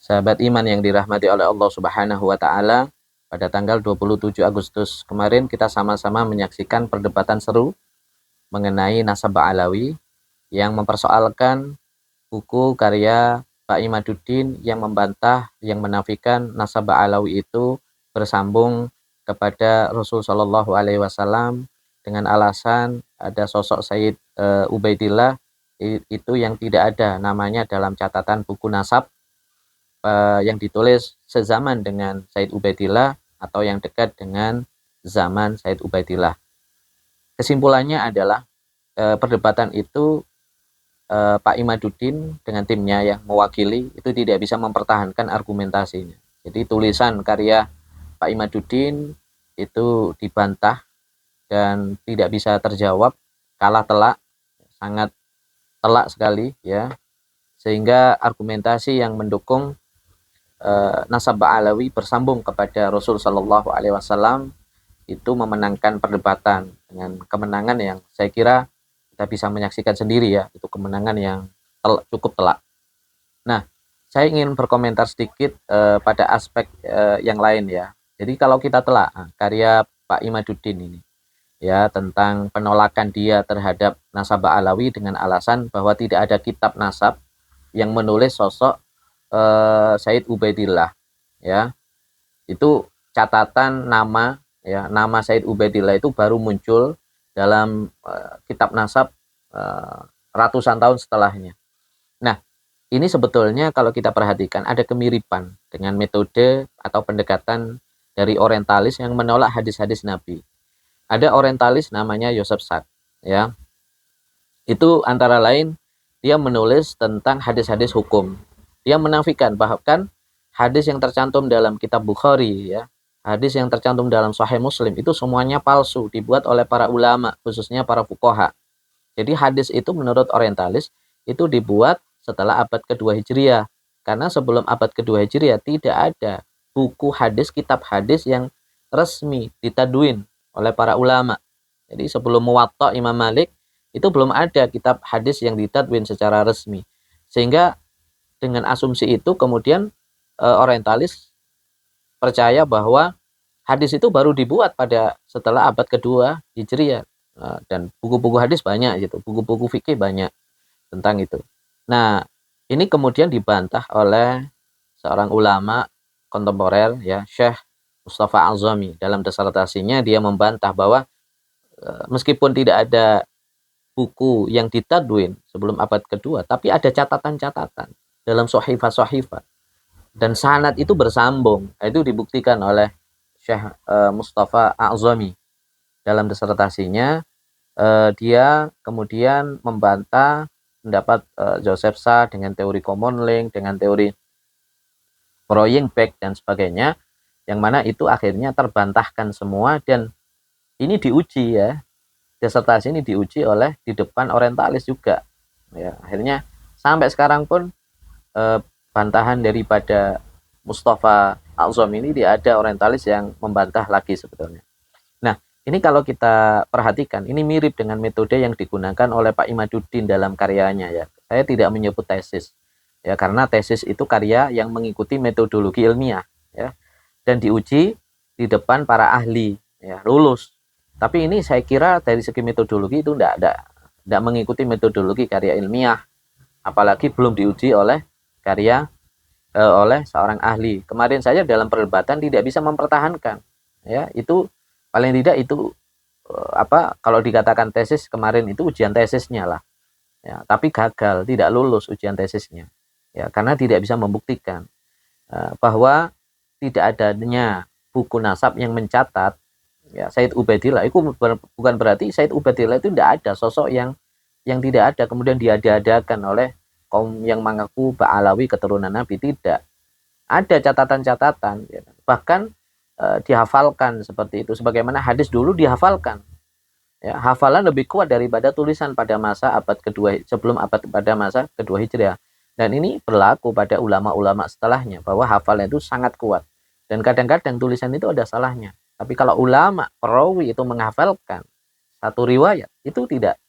Sahabat iman yang dirahmati oleh Allah Subhanahu wa taala, pada tanggal 27 Agustus kemarin kita sama-sama menyaksikan perdebatan seru mengenai nasab Ba'alawi yang mempersoalkan buku karya Pak Imaduddin yang membantah, yang menafikan nasab Ba'alawi itu bersambung kepada Rasul Shallallahu Alaihi Wasallam dengan alasan ada sosok Sayyid Ubaidillah itu yang tidak ada namanya dalam catatan buku nasab yang ditulis sezaman dengan Said Ubaidillah atau yang dekat dengan zaman Said Ubaidillah. Kesimpulannya adalah perdebatan itu Pak Imaduddin dengan timnya yang mewakili itu tidak bisa mempertahankan argumentasinya. Jadi tulisan karya Pak Imaduddin itu dibantah dan tidak bisa terjawab, kalah telak, sangat telak sekali ya, sehingga argumentasi yang mendukung nasab Ba'alawi bersambung kepada Rasul Shallallahu Alaihi Wasallam itu memenangkan perdebatan dengan kemenangan yang saya kira kita bisa menyaksikan sendiri ya, itu kemenangan yang cukup telak. Nah, saya ingin berkomentar sedikit pada aspek yang lain ya. Jadi kalau kita telah karya Pak Imaduddin ini ya tentang penolakan dia terhadap nasab Ba'alawi dengan alasan bahwa tidak ada kitab nasab yang menulis sosok Said Ubaidillah ya, itu catatan nama ya, nama Said Ubaidillah itu baru muncul dalam kitab nasab ratusan tahun setelahnya. Nah, ini sebetulnya kalau kita perhatikan ada kemiripan dengan metode atau pendekatan dari orientalis yang menolak hadis-hadis Nabi. Ada orientalis namanya Joseph Sack ya, itu antara lain dia menulis tentang hadis-hadis hukum. Dia menafikan bahkan hadis yang tercantum dalam kitab Bukhari ya, hadis yang tercantum dalam Sahih Muslim itu semuanya palsu, dibuat oleh para ulama, khususnya para fuqaha. Jadi hadis itu menurut orientalis itu dibuat setelah abad kedua Hijriah. Karena sebelum abad kedua Hijriah tidak ada buku hadis, kitab hadis yang resmi ditadwin oleh para ulama. Jadi sebelum Muwatta Imam Malik itu belum ada kitab hadis yang ditadwin secara resmi. Sehingga dengan asumsi itu kemudian orientalis percaya bahwa hadis itu baru dibuat pada setelah abad kedua Hijriah, dan buku-buku hadis banyak gitu, buku-buku fikih banyak tentang itu. Nah, ini kemudian dibantah oleh seorang ulama kontemporer ya, Syekh Mustafa Al-Zami. Dalam disertasinya dia membantah bahwa meskipun tidak ada buku yang ditadwin sebelum abad kedua, tapi ada catatan-catatan dalam sohifah-sohifah dan sanad itu bersambung. Itu dibuktikan oleh Syekh Mustafa Al-Zami dalam disertasinya. Dia kemudian membantah pendapat Joseph Sack dengan teori common link, dengan teori Froying-Beck dan sebagainya, yang mana itu akhirnya terbantahkan semua. Dan ini diuji ya, disertasi ini diuji oleh di depan orientalis juga ya. Akhirnya sampai sekarang pun bantahan daripada Mustafa Al-Zami ini tidak ada orientalis yang membantah lagi sebetulnya. Nah, ini kalau kita perhatikan ini mirip dengan metode yang digunakan oleh Pak Imaduddin dalam karyanya ya. Saya tidak menyebut tesis ya, karena tesis itu karya yang mengikuti metodologi ilmiah ya, dan diuji di depan para ahli ya, lulus. Tapi ini saya kira dari segi metodologi itu tidak mengikuti metodologi karya ilmiah, apalagi belum diuji oleh karya oleh seorang ahli. Kemarin saja dalam perdebatan tidak bisa mempertahankan ya, itu paling tidak itu kalau dikatakan tesis kemarin itu ujian tesisnya lah ya, tapi gagal, tidak lulus ujian tesisnya ya, karena tidak bisa membuktikan bahwa tidak adanya buku nasab yang mencatat ya Said Ubaidillah. Itu bukan berarti Said Ubaidillah itu tidak ada sosok yang tidak ada kemudian diada-adakan oleh kaum yang mengaku Ba'alawi keturunan Nabi. Tidak ada catatan-catatan ya. Bahkan dihafalkan seperti itu, sebagaimana hadis dulu dihafalkan ya, hafalan lebih kuat daripada tulisan pada masa abad kedua, sebelum abad pada masa kedua Hijriah. Dan ini berlaku pada ulama-ulama setelahnya, bahwa hafalan itu sangat kuat dan kadang-kadang tulisan itu ada salahnya. Tapi kalau ulama perawi itu menghafalkan satu riwayat itu tidak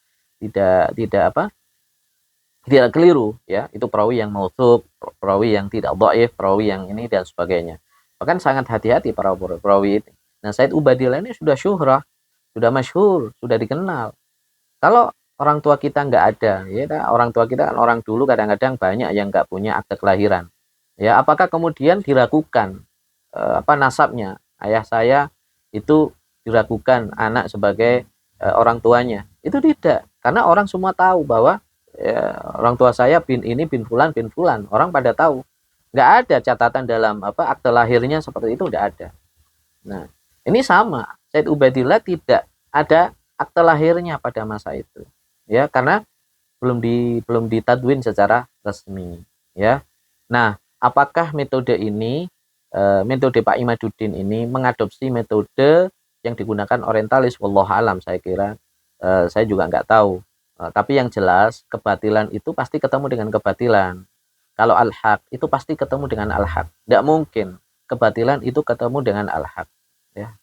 tidak keliru ya, itu perawi yang mautsuq, perawi yang tidak dhaif, perawi yang ini dan sebagainya. Bahkan sangat hati-hati para perawi ini. Nah, Said Ubadillah ini sudah syuhrah, sudah masyhur, sudah dikenal. Kalau orang tua kita nggak ada, ya orang tua kita kan orang dulu kadang-kadang banyak yang nggak punya akte kelahiran. Ya, apakah kemudian diragukan nasabnya? Ayah saya itu diragukan anak sebagai orang tuanya. Itu tidak, karena orang semua tahu bahwa ya, orang tua saya bin ini bin fulan, orang pada tahu. Nggak ada catatan dalam akte lahirnya seperti itu, nggak ada. Nah, ini sama. Said Ubadillah tidak ada akte lahirnya pada masa itu. Ya, karena belum ditadwin secara resmi, ya. Nah, apakah metode ini metode Pak Imaduddin ini mengadopsi metode yang digunakan orientalis? Wallahu alam, saya kira saya juga nggak tahu. Tapi yang jelas kebatilan itu pasti ketemu dengan kebatilan. Kalau al-haq itu pasti ketemu dengan al-haq. Tidak mungkin kebatilan itu ketemu dengan al-haq, ya.